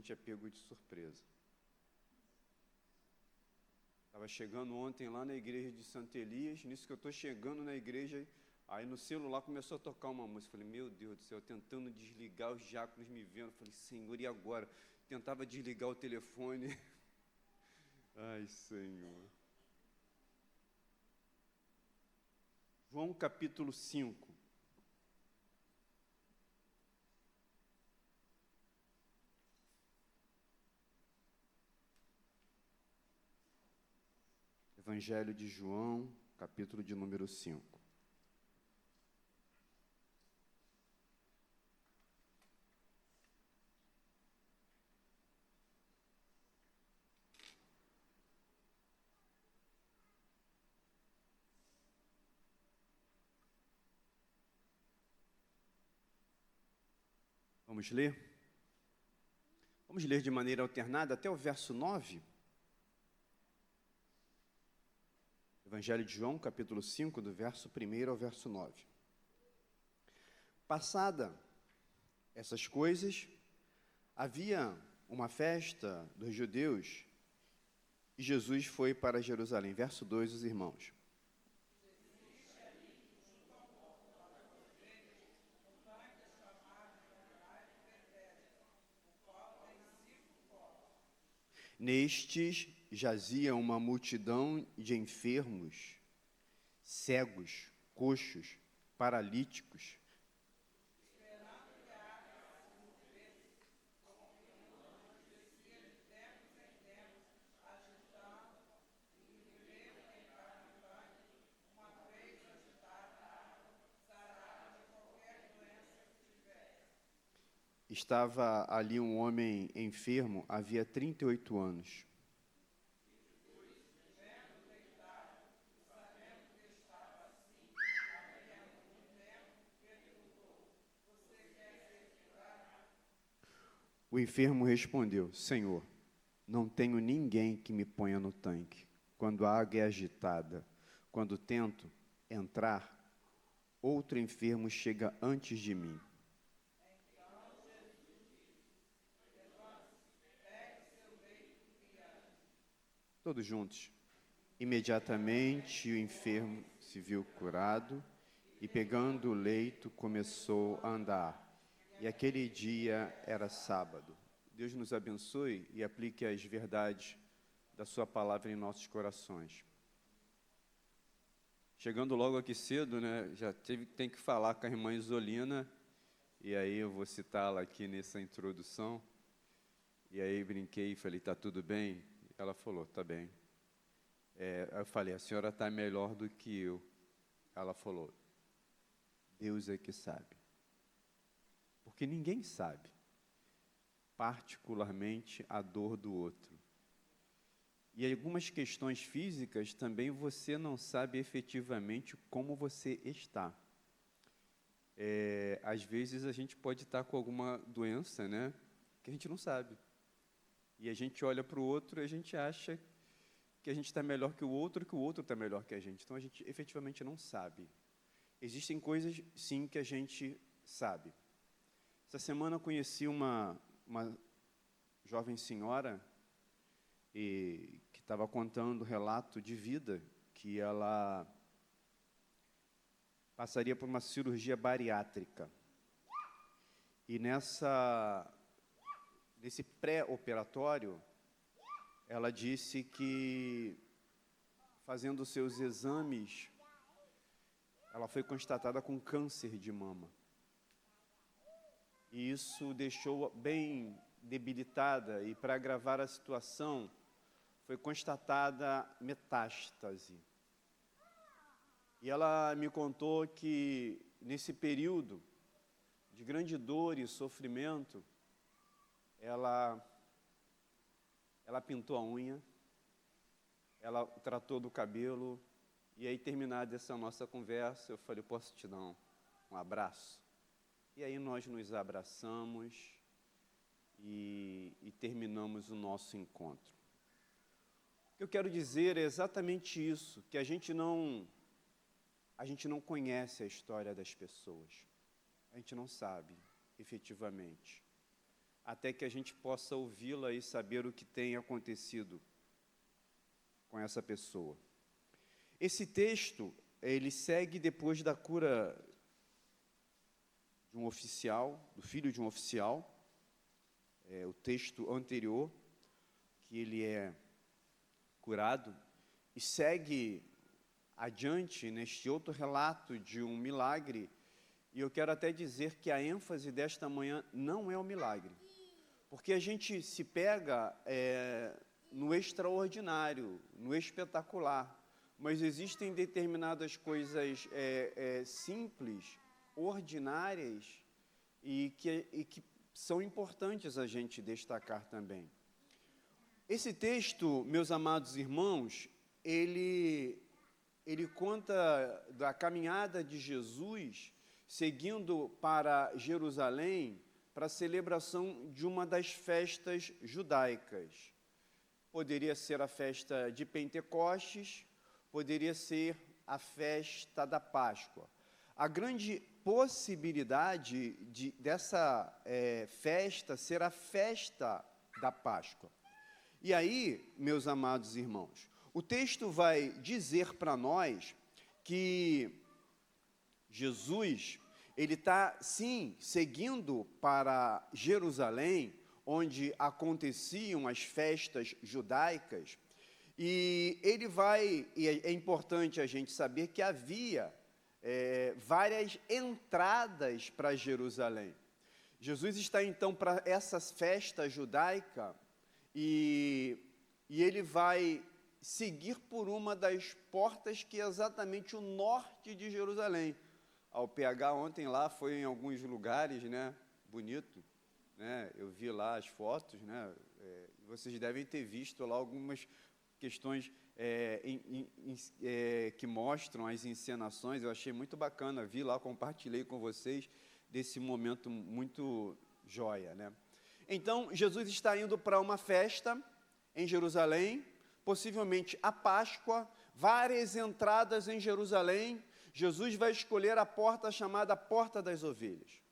gente é pego de surpresa. Estava chegando ontem lá na igreja de Santo Elias, nisso que eu estou chegando na igreja, aí no celular começou a tocar uma música. Falei, meu Deus do céu, tentando desligar, os diáconos me vendo. Falei, Senhor, e agora? Tentava desligar o telefone. Ai, Senhor. João capítulo 5. Evangelho de João, capítulo de número 5. Vamos ler? Vamos ler de maneira alternada até o verso 9. Evangelho de João, capítulo 5, do verso 1 ao verso 9. Passada essas coisas, havia uma festa dos judeus e Jesus foi para Jerusalém. Verso 2, os irmãos. Nestes jazia uma multidão de enfermos, cegos, coxos, paralíticos. Estava ali um homem enfermo, havia 38 anos. O enfermo respondeu, Senhor, não tenho ninguém que me ponha no tanque. Quando a água é agitada, quando tento entrar, outro enfermo chega antes de mim. Todos juntos. Imediatamente o enfermo se viu curado e, pegando o leito, começou a andar. E aquele dia era sábado. Deus nos abençoe e aplique as verdades da sua palavra em nossos corações. Chegando logo aqui cedo, né, tem que falar com a irmã Isolina, e aí eu vou citá-la aqui nessa introdução. E aí brinquei e falei, tá tudo bem? Ela falou, tá bem. Eu falei, a senhora está melhor do que eu. Ela falou, Deus é que sabe. Porque ninguém sabe, particularmente a dor do outro. E algumas questões físicas também você não sabe efetivamente como você está. Às vezes a gente pode estar com alguma doença, né, que a gente não sabe. E a gente olha para o outro e a gente acha que a gente está melhor que o outro está melhor que a gente. Então a gente efetivamente não sabe. Existem coisas, sim, que a gente sabe. Essa semana eu conheci uma jovem senhora que estava contando um relato de vida, que ela passaria por uma cirurgia bariátrica. E nesse pré-operatório, ela disse que, fazendo seus exames, ela foi constatada com câncer de mama. E isso deixou bem debilitada, e para agravar a situação, foi constatada metástase. E ela me contou que, nesse período de grande dor e sofrimento, ela pintou a unha, ela tratou do cabelo, e aí, terminada essa nossa conversa, eu falei, posso te dar um abraço? E aí nós nos abraçamos e terminamos o nosso encontro. O que eu quero dizer é exatamente isso, que a gente não conhece a história das pessoas, a gente não sabe, efetivamente. até que a gente possa ouvi-la e saber o que tem acontecido com essa pessoa. Esse texto, ele segue depois da cura de um oficial, do filho de um oficial, o texto anterior, que ele é curado, e segue adiante neste outro relato de um milagre, e eu quero até dizer que a ênfase desta manhã não é o milagre, porque a gente se pega no extraordinário, no espetacular, mas existem determinadas coisas simples, ordinárias, e que são importantes a gente destacar também. Esse texto, meus amados irmãos, ele conta da caminhada de Jesus seguindo para Jerusalém para a celebração de uma das festas judaicas. Poderia ser a festa de Pentecostes, poderia ser a festa da Páscoa. A grande possibilidade dessa festa ser a festa da Páscoa. E aí, meus amados irmãos, o texto vai dizer para nós que Jesus, ele está, sim, seguindo para Jerusalém, onde aconteciam as festas judaicas, e ele vai, e é importante a gente saber que havia várias entradas para Jerusalém. Jesus está, então, para essa festa judaica, e ele vai seguir por uma das portas que é exatamente o norte de Jerusalém. O PH ontem lá foi em alguns lugares, né, bonito, né, eu vi lá as fotos, né, vocês devem ter visto lá algumas questões que mostram as encenações, eu achei muito bacana, vi lá, compartilhei com vocês desse momento muito joia, né. Então, Jesus está indo para uma festa em Jerusalém, possivelmente a Páscoa, várias entradas em Jerusalém. Jesus vai escolher a porta chamada Porta das Ovelhas.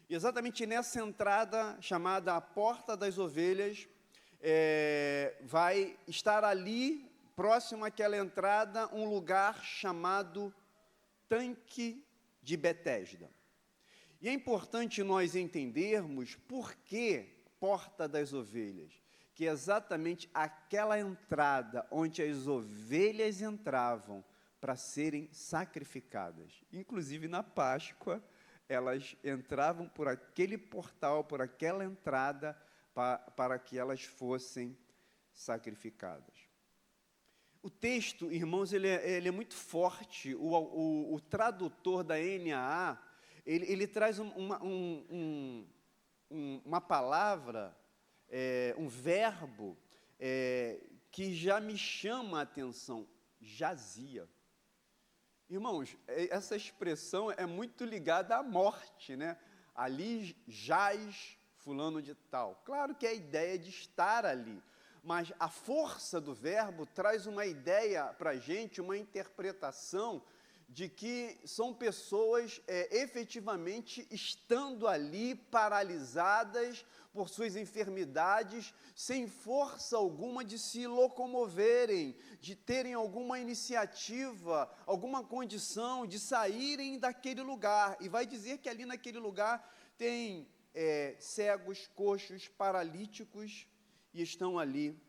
E exatamente nessa entrada, chamada a Porta das Ovelhas, vai estar ali, próximo àquela entrada, um lugar chamado Tanque de Betesda. E é importante nós entendermos por que Porta das Ovelhas, que é exatamente aquela entrada onde as ovelhas entravam para serem sacrificadas. Inclusive, na Páscoa, elas entravam por aquele portal, por aquela entrada, para que elas fossem sacrificadas. O texto, irmãos, ele é muito forte. O tradutor da NAA, ele traz uma palavra, um verbo, que já me chama a atenção, jazia. Irmãos, essa expressão é muito ligada à morte, né? Ali jaz fulano de tal. Claro que é a ideia de estar ali, mas a força do verbo traz uma ideia para a gente, uma interpretação de que são pessoas efetivamente estando ali paralisadas por suas enfermidades, sem força alguma de se locomoverem, de terem alguma iniciativa, alguma condição de saírem daquele lugar. E vai dizer que ali naquele lugar tem cegos, coxos, paralíticos, e estão ali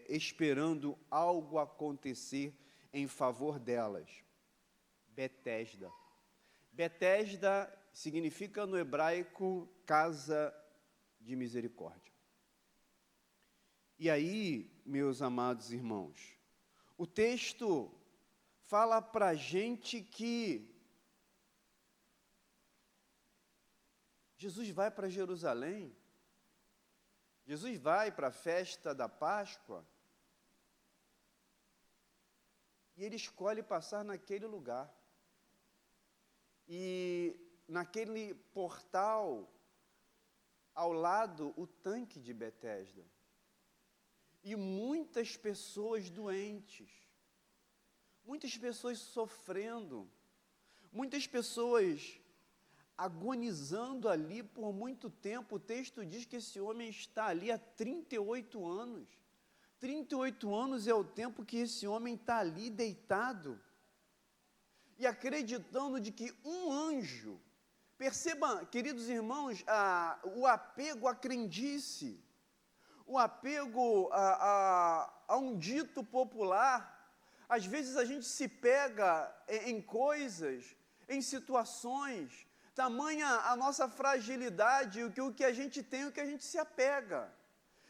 esperando algo acontecer em favor delas. Betesda. Betesda significa no hebraico casa de misericórdia. E aí, meus amados irmãos, o texto fala para a gente que Jesus vai para Jerusalém, Jesus vai para a festa da Páscoa, e ele escolhe passar naquele lugar. E naquele portal, ao lado, o tanque de Betesda. E muitas pessoas doentes, muitas pessoas sofrendo, muitas pessoas agonizando ali por muito tempo. O texto diz que esse homem está ali há 38 anos. 38 anos é o tempo que esse homem está ali deitado e acreditando de que um anjo, perceba, queridos irmãos, o apego à crendice, o apego a um dito popular. Às vezes a gente se pega em coisas, em situações, tamanha a nossa fragilidade, o que a gente tem, o que a gente se apega.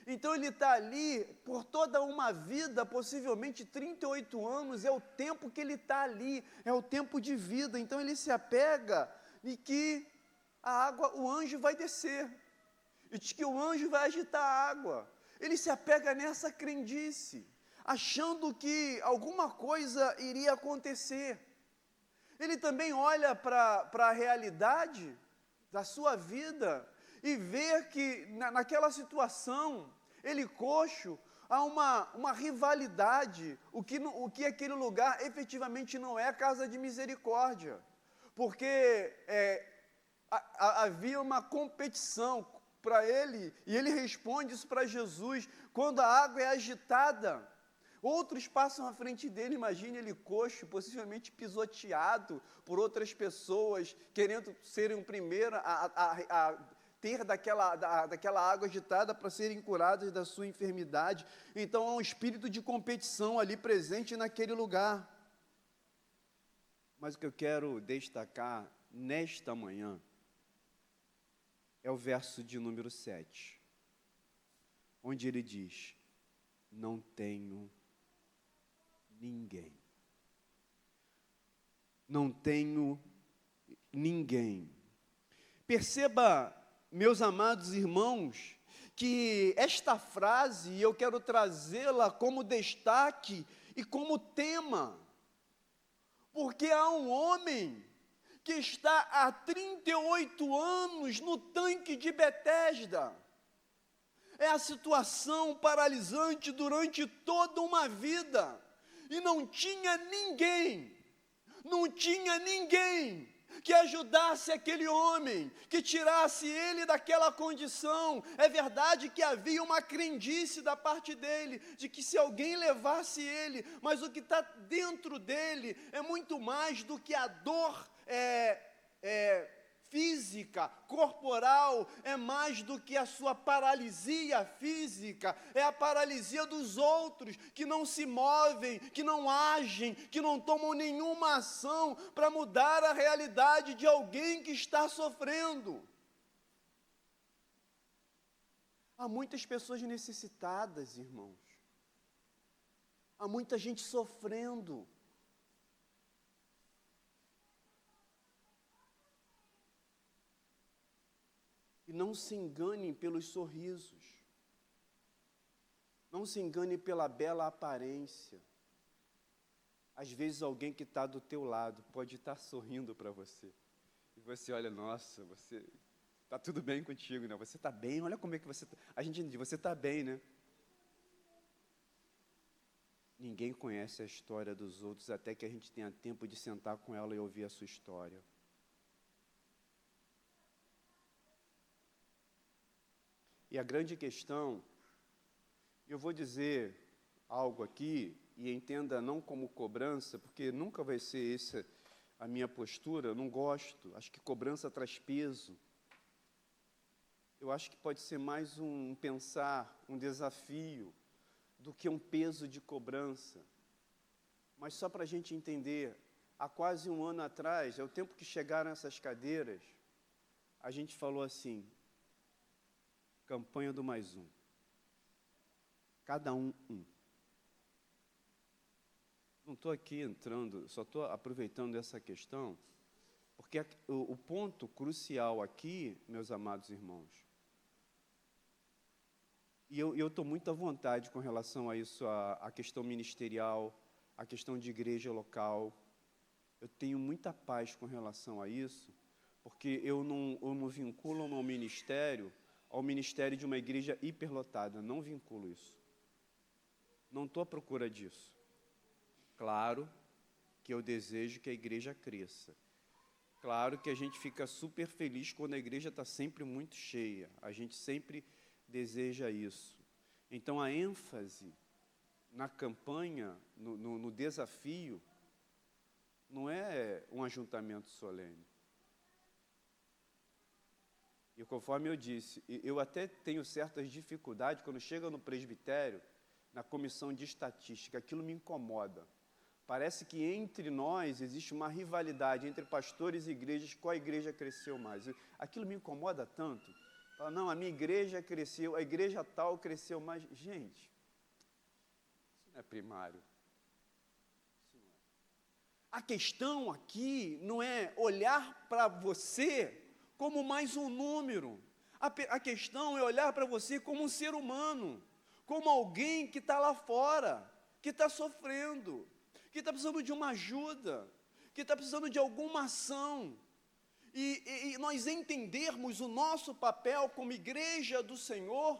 Então ele está ali por toda uma vida, possivelmente 38 anos, é o tempo que ele está ali, é o tempo de vida. Então ele se apega e que a água, o anjo vai descer, e diz que o anjo vai agitar a água. Ele se apega nessa crendice, achando que alguma coisa iria acontecer. Ele também olha para a realidade da sua vida e vê que naquela situação, ele coxo, há uma rivalidade, o que aquele lugar efetivamente não é casa de misericórdia, porque havia uma competição para ele, e ele responde isso para Jesus: quando a água é agitada, outros passam à frente dele. Imagine ele coxo, possivelmente pisoteado por outras pessoas, querendo serem o primeiro a ter daquela água agitada para serem curadas da sua enfermidade. Então há um espírito de competição ali presente naquele lugar. Mas o que eu quero destacar nesta manhã é o verso de número 7, onde ele diz: não tenho ninguém. Não tenho ninguém. Perceba, meus amados irmãos, que esta frase eu quero trazê-la como destaque e como tema, porque há um homem que está há 38 anos no tanque de Betesda. É a situação paralisante durante toda uma vida, e não tinha ninguém que ajudasse aquele homem, que tirasse ele daquela condição. É verdade que havia uma crendice da parte dele, de que se alguém levasse ele, mas o que está dentro dele é muito mais do que a dor física, corporal, é mais do que a sua paralisia física, é a paralisia dos outros, que não se movem, que não agem, que não tomam nenhuma ação para mudar a realidade de alguém que está sofrendo. Há muitas pessoas necessitadas, irmãos, há muita gente sofrendo. E não se engane pelos sorrisos, não se engane pela bela aparência. Às vezes alguém que está do teu lado pode estar sorrindo para você, e você olha: nossa, você está tudo bem contigo, né? Você está bem, olha como é que você está. A gente diz: você está bem, né? Ninguém conhece a história dos outros até que a gente tenha tempo de sentar com ela e ouvir a sua história. E a grande questão, eu vou dizer algo aqui, e entenda não como cobrança, porque nunca vai ser essa a minha postura, eu não gosto, acho que cobrança traz peso. Eu acho que pode ser mais um pensar, um desafio, do que um peso de cobrança. Mas só para a gente entender, há quase um ano atrás, é o tempo que chegaram essas cadeiras, a gente falou assim: campanha do mais um. Cada um. Não estou aqui entrando, só estou aproveitando essa questão, porque o ponto crucial aqui, meus amados irmãos, e eu estou muito à vontade com relação a isso, a questão ministerial, a questão de igreja local, eu tenho muita paz com relação a isso, porque eu não vinculo ao meu ministério ao ministério de uma igreja hiperlotada, não vinculo isso. Não estou à procura disso. Claro que eu desejo que a igreja cresça. Claro que a gente fica super feliz quando a igreja está sempre muito cheia. A gente sempre deseja isso. Então, a ênfase na campanha, no desafio, não é um ajuntamento solene. E conforme eu disse, eu até tenho certas dificuldades quando chega no presbitério, na comissão de estatística, aquilo me incomoda. Parece que entre nós existe uma rivalidade entre pastores e igrejas, qual igreja cresceu mais. Aquilo me incomoda tanto. Fala, não, a minha igreja cresceu, a igreja tal cresceu mais. Gente, isso não é primário. Isso não é. A questão aqui não é olhar para você como mais um número. A questão é olhar para você como um ser humano, como alguém que está lá fora, que está sofrendo, que está precisando de uma ajuda, que está precisando de alguma ação. E nós entendermos o nosso papel como igreja do Senhor,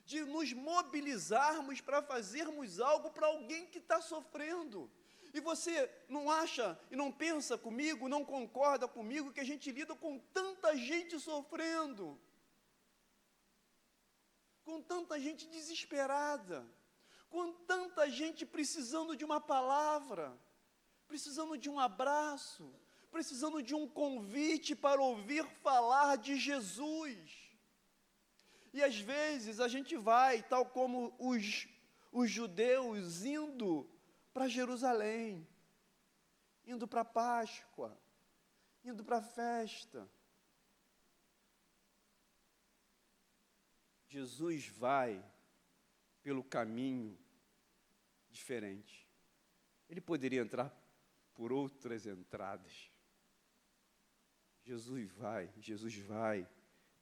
de nos mobilizarmos para fazermos algo para alguém que está sofrendo. E você não acha e não pensa comigo, não concorda comigo que a gente lida com tanta gente sofrendo, com tanta gente desesperada, com tanta gente precisando de uma palavra, precisando de um abraço, precisando de um convite para ouvir falar de Jesus. E às vezes a gente vai, tal como os judeus, indo para Jerusalém, indo para a Páscoa, indo para a festa. Jesus vai pelo caminho diferente. Ele poderia entrar por outras entradas. Jesus vai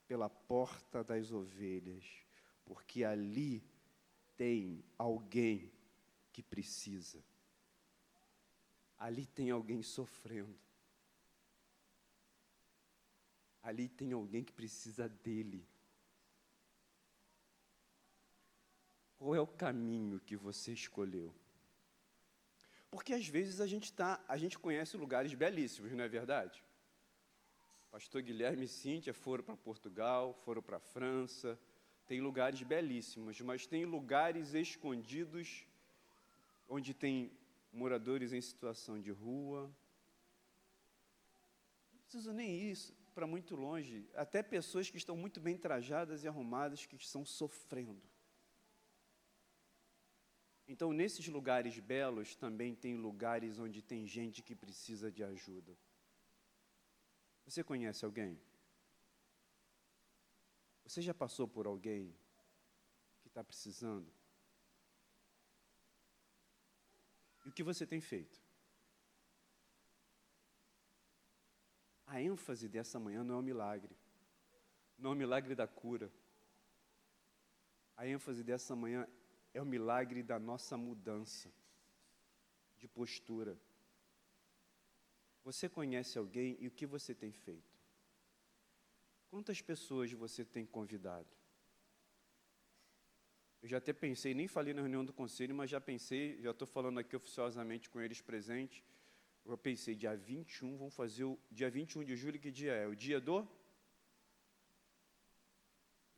pela porta das ovelhas, porque ali tem alguém que precisa. Ali tem alguém sofrendo. Ali tem alguém que precisa dele. Qual é o caminho que você escolheu? Porque às vezes a gente conhece lugares belíssimos, não é verdade? Pastor Guilherme e Cíntia foram para Portugal, foram para a França, tem lugares belíssimos, mas tem lugares escondidos, onde tem moradores em situação de rua. Não preciso nem ir para muito longe, até pessoas que estão muito bem trajadas e arrumadas, que estão sofrendo. Então, nesses lugares belos, também tem lugares onde tem gente que precisa de ajuda. Você conhece alguém? Você já passou por alguém que está precisando? E o que você tem feito? A ênfase dessa manhã não é o milagre, não é o milagre da cura. A ênfase dessa manhã é o milagre da nossa mudança de postura. Você conhece alguém e o que você tem feito? Quantas pessoas você tem convidado? Eu já até pensei, nem falei na reunião do conselho, mas já estou falando aqui oficiosamente com eles presentes. Eu pensei, dia 21, vamos fazer o dia 21 de julho, que dia é? O dia do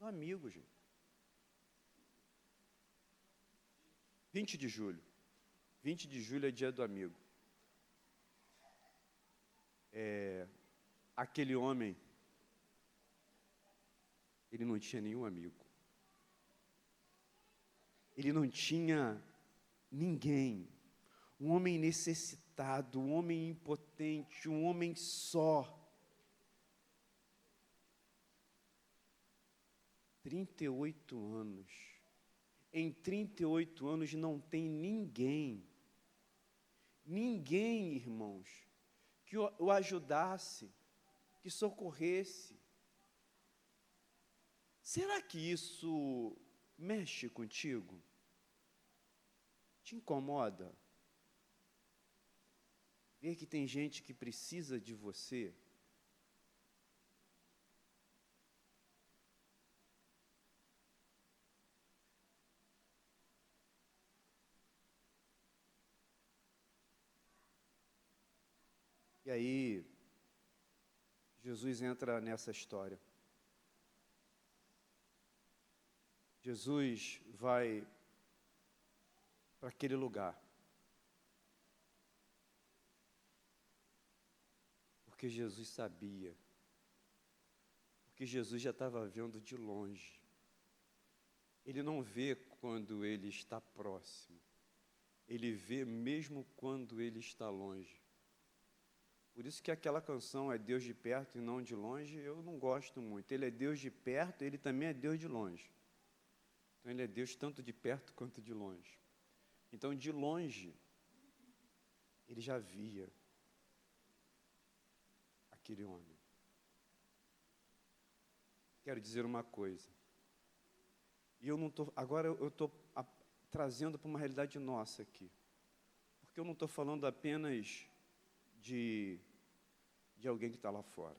amigo, gente. 20 de julho. 20 de julho é dia do amigo. Aquele homem, ele não tinha nenhum amigo. Ele não tinha ninguém. Um homem necessitado, um homem impotente, um homem só. 38 anos. Em 38 anos não tem ninguém, irmãos, que o ajudasse, que socorresse. Será que isso mexe contigo? Te incomoda? Ver que tem gente que precisa de você? E aí, Jesus entra nessa história. Jesus vai para aquele lugar. Porque Jesus sabia. Porque Jesus já estava vendo de longe. Ele não vê quando ele está próximo. Ele vê mesmo quando ele está longe. Por isso que aquela canção é Deus de perto e não de longe, eu não gosto muito. Ele é Deus de perto, ele também é Deus de longe. Então ele é Deus tanto de perto quanto de longe. Então de longe, ele já via aquele homem. Quero dizer uma coisa. E eu não estou, agora eu estou trazendo para uma realidade nossa aqui. Porque eu não estou falando apenas de alguém que está lá fora,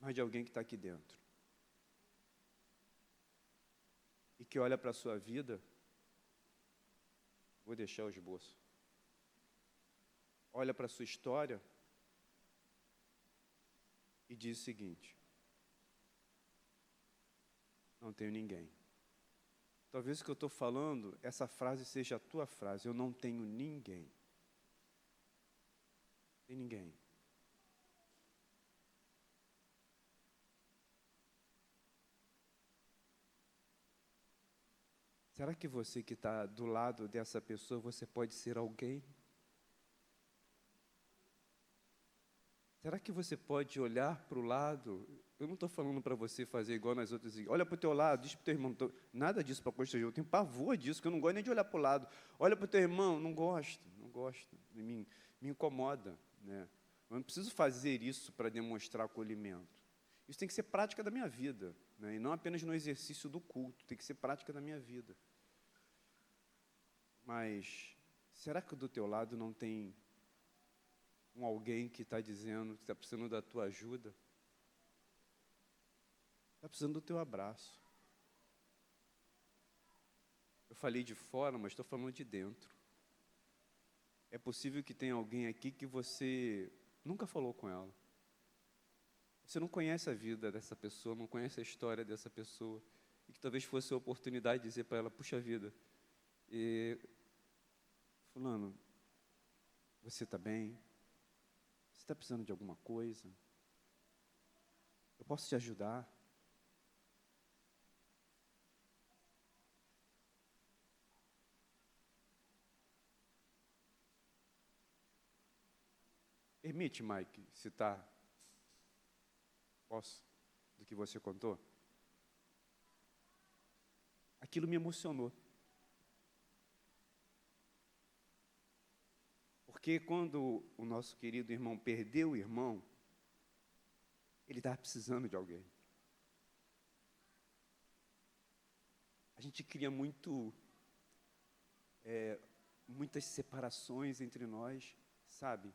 mas de alguém que está aqui dentro. E que olha para a sua vida, vou deixar o esboço, olha para a sua história e diz o seguinte: não tenho ninguém. Talvez o que eu estou falando, essa frase seja a tua frase, eu não tenho ninguém. Tem ninguém. Será que você que está do lado dessa pessoa, você pode ser alguém? Será que você pode olhar para o lado? Eu não estou falando para você fazer igual nas outras igrejas. Olha para o teu lado, diz para o teu irmão. Nada disso para constranger. Eu tenho pavor disso, que eu não gosto nem de olhar para o lado. Olha para o teu irmão, não gosto. Me incomoda, né? Eu não preciso fazer isso para demonstrar acolhimento. Isso tem que ser prática da minha vida, né? E não apenas no exercício do culto, tem que ser prática da minha vida. Mas, será que do teu lado não tem alguém que está dizendo que está precisando da tua ajuda? Está precisando do teu abraço. Eu falei de fora, mas estou falando de dentro. É possível que tenha alguém aqui que você nunca falou com ela. Você não conhece a vida dessa pessoa, não conhece a história dessa pessoa, e que talvez fosse a oportunidade de dizer para ela: puxa vida, fulano, você está bem? Você está precisando de alguma coisa? Eu posso te ajudar? Permite, Mike, citar, posso, do que você contou? Aquilo me emocionou. Porque quando o nosso querido irmão perdeu o irmão, ele estava precisando de alguém. A gente cria muitas separações entre nós, sabe?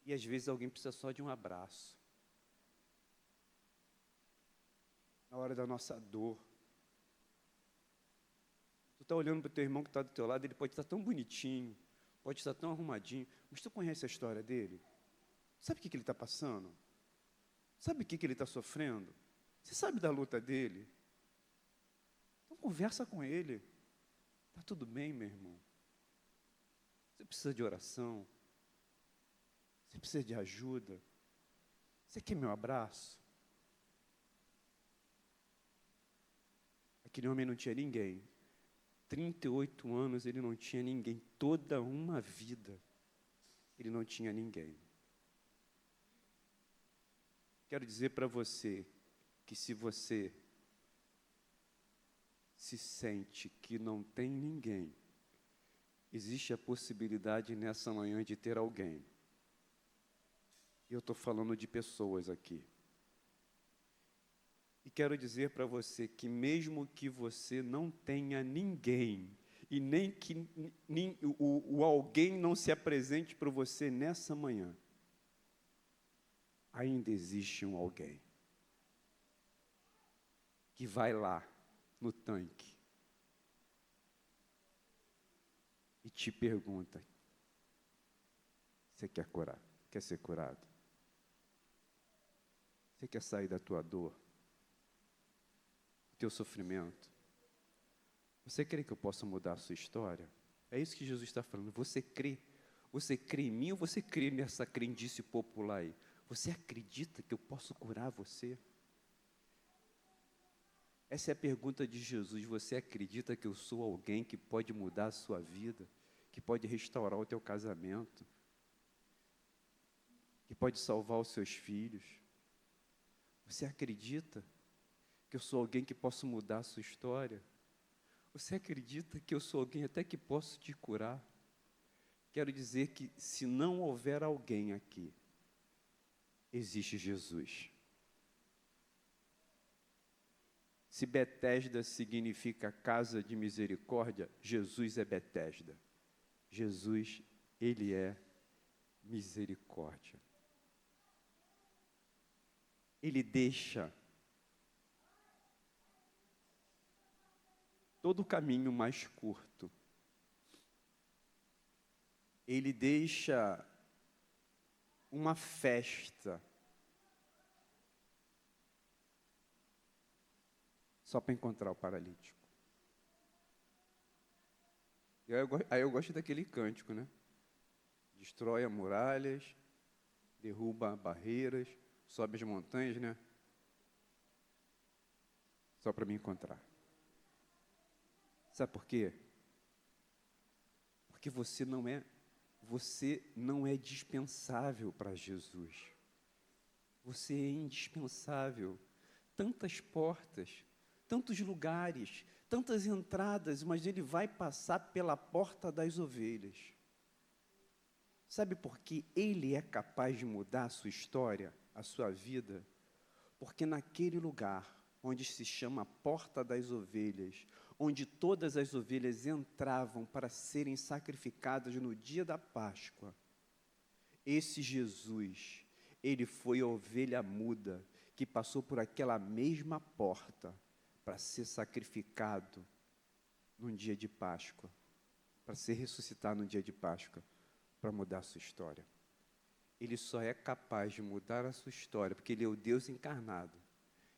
E às vezes alguém precisa só de um abraço. Na hora da nossa dor. Tu está olhando para o teu irmão que está do teu lado, ele pode estar tão bonitinho, pode estar tão arrumadinho, mas tu conhece a história dele? Sabe o que ele está passando? Sabe o que ele está sofrendo? Você sabe da luta dele? Então conversa com ele. Está tudo bem, meu irmão? Você precisa de oração? Você precisa de ajuda? Você quer meu abraço? Aquele homem não tinha ninguém. 38 anos ele não tinha ninguém. Toda uma vida ele não tinha ninguém. Quero dizer para você que se você se sente que não tem ninguém, existe a possibilidade nessa manhã de ter alguém. Eu estou falando de pessoas aqui. E quero dizer para você que mesmo que você não tenha ninguém, e nem que o alguém não se apresente para você nessa manhã, ainda existe um alguém que vai lá no tanque e te pergunta: Você quer curar? Quer ser curado? Você quer sair da tua dor? Do teu sofrimento? Você crê que eu possa mudar a sua história? É isso que Jesus está falando. Você crê? Você crê em mim ou você crê nessa crendice popular aí? Você acredita que eu posso curar você? Essa é a pergunta de Jesus. Você acredita que eu sou alguém que pode mudar a sua vida? Que pode restaurar o teu casamento? Que pode salvar os seus filhos? Você acredita que eu sou alguém que posso mudar a sua história? Você acredita que eu sou alguém até que posso te curar? Quero dizer que se não houver alguém aqui, existe Jesus. Se Betesda significa casa de misericórdia, Jesus é Betesda. Jesus, ele é misericórdia. Ele deixa todo o caminho mais curto. Ele deixa uma festa só para encontrar o paralítico. Aí eu gosto daquele cântico, né? Destrói as muralhas, derruba barreiras, sobe as montanhas, né? Só para me encontrar. Sabe por quê? Porque você não é dispensável para Jesus. Você é indispensável. Tantas portas, tantos lugares, tantas entradas, mas ele vai passar pela porta das ovelhas. Sabe por que ele é capaz de mudar a sua história, a sua vida? Porque naquele lugar, onde se chama Porta das Ovelhas, onde todas as ovelhas entravam para serem sacrificadas no dia da Páscoa, esse Jesus, ele foi a ovelha muda que passou por aquela mesma porta para ser sacrificado num dia de Páscoa, para ser ressuscitado no dia de Páscoa, para mudar a sua história. Ele só é capaz de mudar a sua história, porque ele é o Deus encarnado,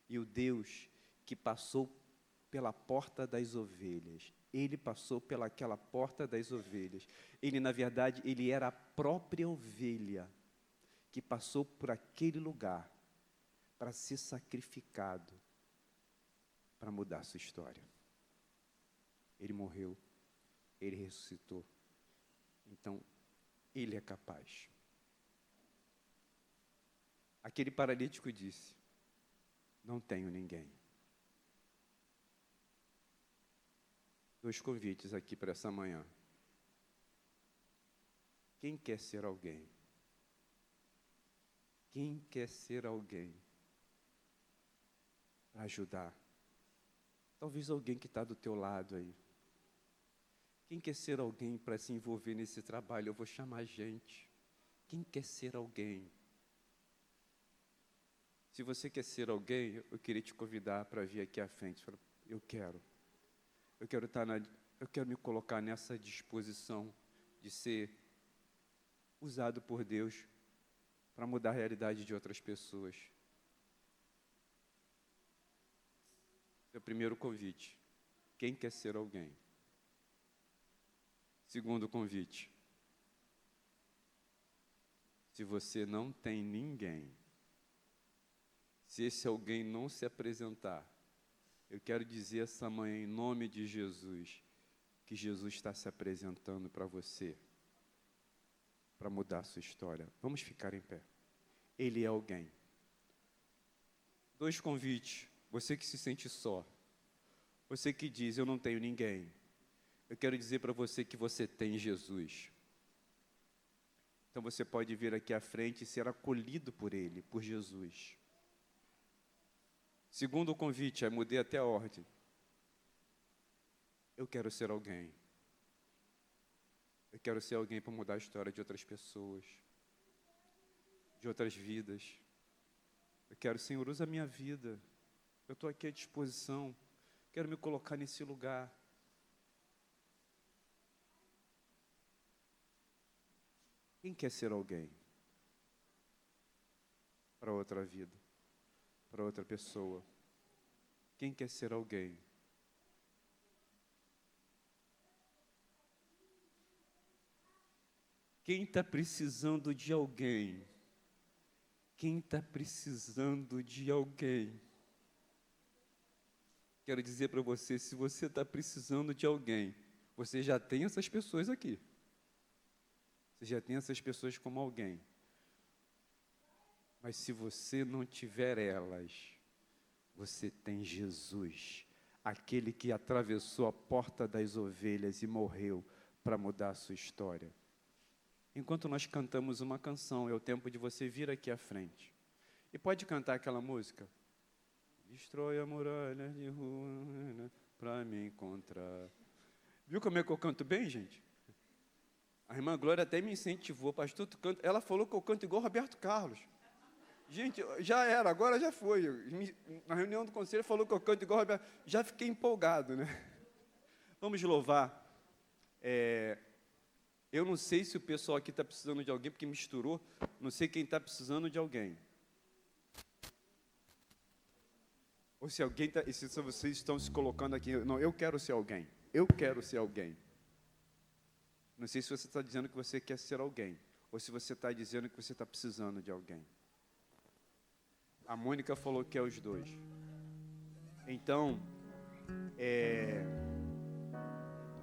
e o Deus que passou pela porta das ovelhas. Ele passou pelaquela porta das ovelhas. Ele, na verdade, ele era a própria ovelha que passou por aquele lugar para ser sacrificado, para mudar a sua história. Ele morreu, ele ressuscitou. Então, ele é capaz. Aquele paralítico disse: não tenho ninguém. 2 convites aqui para essa manhã. Quem quer ser alguém? Quem quer ser alguém para ajudar? Talvez alguém que está do teu lado aí. Quem quer ser alguém para se envolver nesse trabalho? Eu vou chamar gente. Quem quer ser alguém? Se você quer ser alguém, eu queria te convidar para vir aqui à frente. Eu quero me colocar nessa disposição de ser usado por Deus para mudar a realidade de outras pessoas. Esse é o primeiro convite. Quem quer ser alguém? Segundo convite. Se você não tem ninguém, se esse alguém não se apresentar, eu quero dizer essa manhã, em nome de Jesus, que Jesus está se apresentando para você, para mudar a sua história. Vamos ficar em pé. Ele é alguém. 2 convites. Você que se sente só. Você que diz, eu não tenho ninguém. Eu quero dizer para você que você tem Jesus. Então você pode vir aqui à frente e ser acolhido por Ele, por Jesus. Segundo convite, aí mudei até a ordem. Eu quero ser alguém. Eu quero ser alguém para mudar a história de outras pessoas, de outras vidas. Eu quero, Senhor, usa a minha vida. Eu estou aqui à disposição. Quero me colocar nesse lugar. Quem quer ser alguém para outra vida, para outra pessoa? Quem quer ser alguém? Quem está precisando de alguém? Quem está precisando de alguém? Quero dizer para você, se você está precisando de alguém, você já tem essas pessoas aqui. Você já tem essas pessoas como alguém. Mas se você não tiver elas, você tem Jesus, aquele que atravessou a porta das ovelhas e morreu para mudar a sua história. Enquanto nós cantamos uma canção, é o tempo de você vir aqui à frente. E pode cantar aquela música? Destrói a muralha de rua para me encontrar. Viu como é que eu canto bem, gente? A irmã Glória até me incentivou, pastor, tu canta. Ela falou que eu canto igual Roberto Carlos. Gente, já era, agora já foi. Na reunião do conselho falou que eu canto igual Roberto. Já fiquei empolgado, né? Vamos louvar. Eu não sei se o pessoal aqui está precisando de alguém, porque misturou. Não sei quem está precisando de alguém. Ou se alguém está... Se vocês estão se colocando aqui... Não, eu quero ser alguém. Eu quero ser alguém. Não sei se você está dizendo que você quer ser alguém. Ou se você está dizendo que você está precisando de alguém. A Mônica falou que é os dois. Então...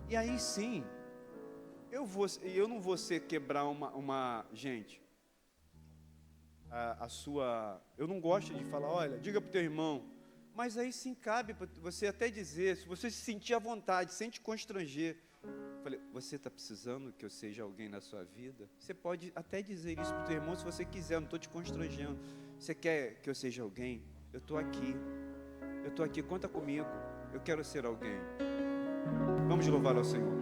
E aí sim... Eu não vou quebrar uma gente, eu não gosto de falar, olha, diga para o teu irmão, mas aí sim cabe para você até dizer, se você se sentir à vontade, sente constranger, falei, você está precisando que eu seja alguém na sua vida? Você pode até dizer isso para o teu irmão se você quiser, eu não estou te constrangendo. Você quer que eu seja alguém? Eu estou aqui, conta comigo, eu quero ser alguém. Vamos louvar ao Senhor.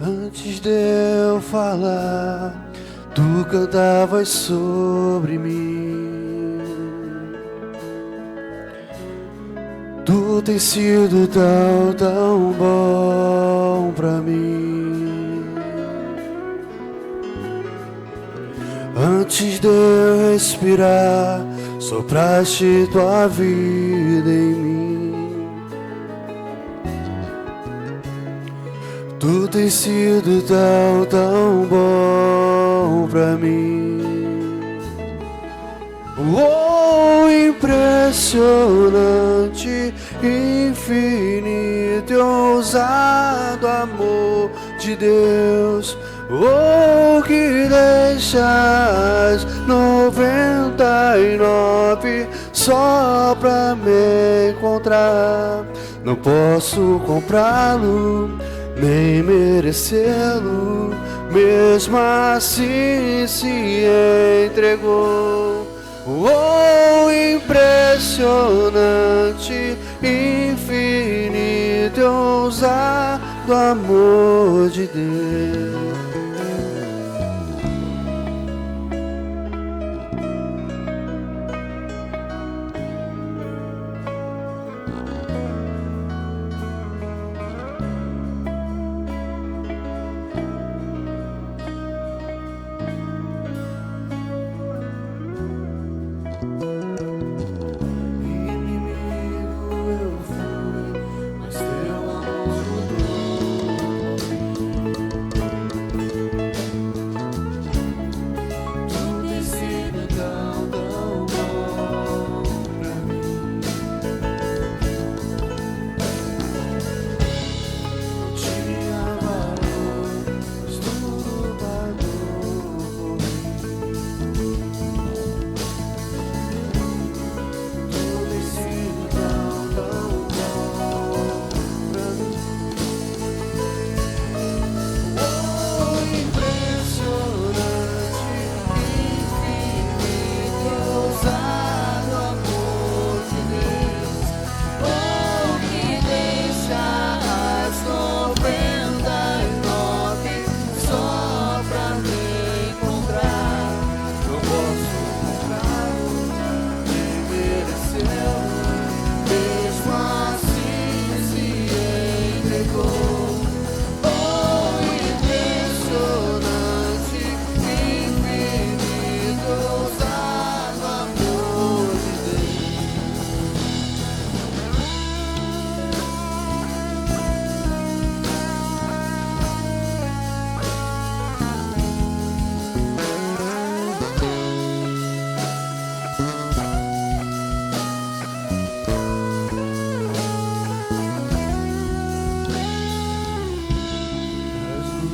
Antes de eu falar, tu cantavas sobre mim. Tu tens sido tão, tão bom pra mim. Antes de eu respirar, sopraste tua vida em mim. Tu tens sido tão, tão bom pra mim. Oh, impressionante, infinito e ousado amor de Deus. Oh, que deixas 99 só pra me encontrar. Não posso comprá-lo, nem merecê-lo, mesmo assim se entregou. Oh, impressionante, infinito e ousado amor de Deus.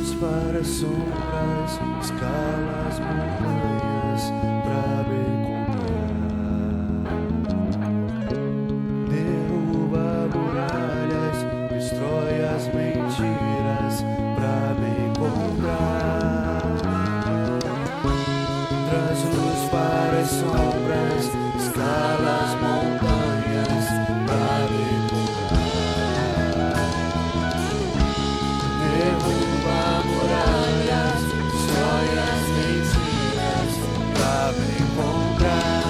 Traz-nos para as sombras, escala as montanhas pra me encontrar. Derruba muralhas, destrói as mentiras pra me encontrar. Traz-nos para as sombras, escala as montanhas pra me encontrar. Derruba muralhas, destrói as mentiras pra me encontrar.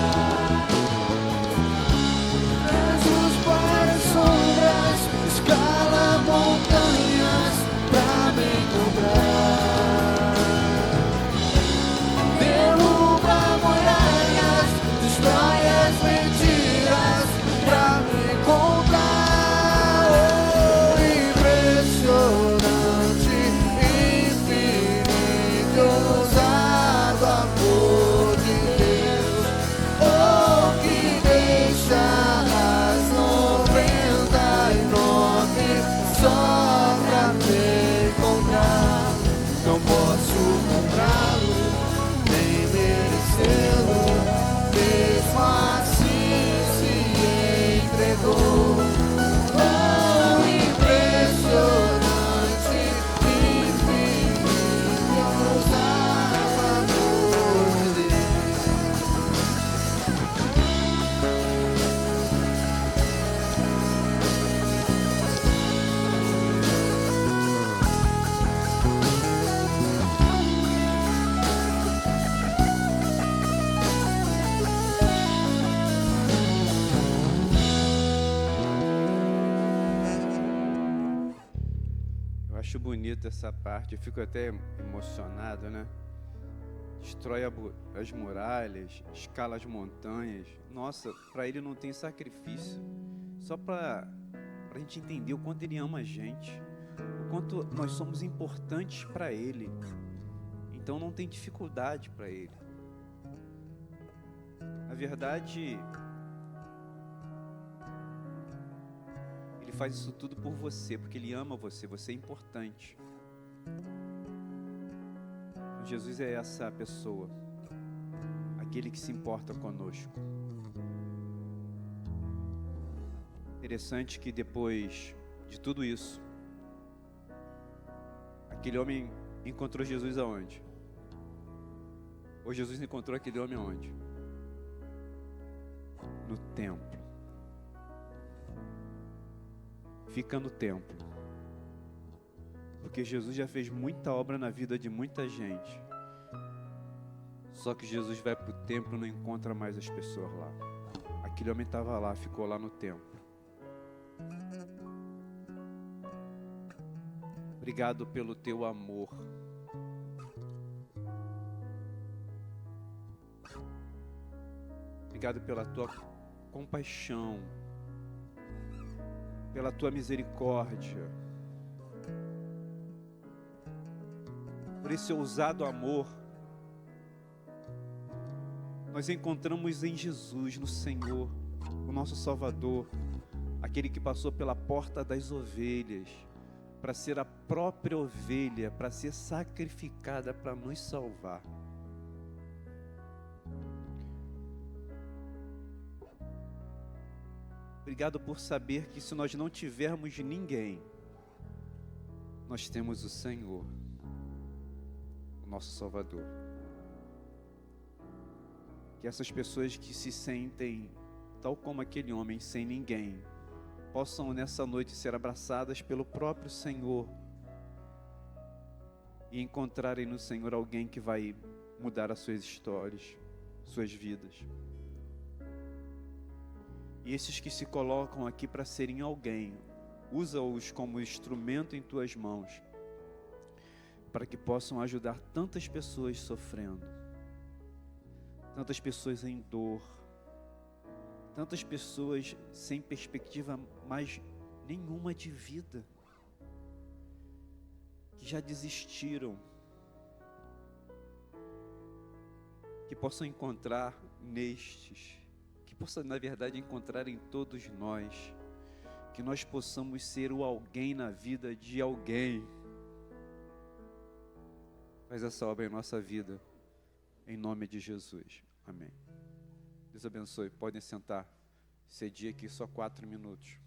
Traz-nos para as sombras, escala montanhas pra me encontrar. Derruba muralhas, destrói as mentiras pra me encontrar. Oh, impressionante, infinito, ousado amor de Deus. Oh, que deixa as 99 só pra me encontrar. Não posso comprá-lo, nem merecê-lo, mesmo assim se entregou. Oh, impressionante, infinito, ousado amor de Eu acho bonito essa parte, eu fico até emocionado, né? Destrói as muralhas, escala as montanhas. Nossa, para ele não tem sacrifício. Só para a gente entender o quanto ele ama a gente, o quanto nós somos importantes para ele. Então não tem dificuldade para ele. Na verdade, ele faz isso tudo por você, porque ele ama você, você é importante. Jesus é essa pessoa, aquele que se importa conosco. Interessante que depois de tudo isso, aquele homem encontrou Jesus aonde? Ou Jesus encontrou aquele homem aonde? No templo. Fica no templo. Porque Jesus já fez muita obra na vida de muita gente. Só que Jesus vai para o templo e não encontra mais as pessoas lá. Aquele homem estava lá, ficou lá no templo. Obrigado pelo teu amor. Obrigado pela tua compaixão, pela tua misericórdia, por esse ousado amor. Nós encontramos em Jesus, no Senhor, o nosso Salvador, aquele que passou pela porta das ovelhas, para ser a própria ovelha, para ser sacrificada para nos salvar. Obrigado por saber que se nós não tivermos ninguém, nós temos o Senhor, o nosso Salvador. Que essas pessoas que se sentem tal como aquele homem, sem ninguém, possam nessa noite ser abraçadas pelo próprio Senhor e encontrarem no Senhor alguém que vai mudar as suas histórias, suas vidas. E esses que se colocam aqui para serem alguém, usa-os como instrumento em tuas mãos, para que possam ajudar tantas pessoas sofrendo, tantas pessoas em dor, tantas pessoas sem perspectiva mais nenhuma de vida, que já desistiram, que possam encontrar nestes, que possam na verdade encontrar em todos nós, que nós possamos ser o alguém na vida de alguém, Faz essa obra em nossa vida, em nome de Jesus. Amém. Deus abençoe. Podem sentar. Cedi aqui só 4 minutos.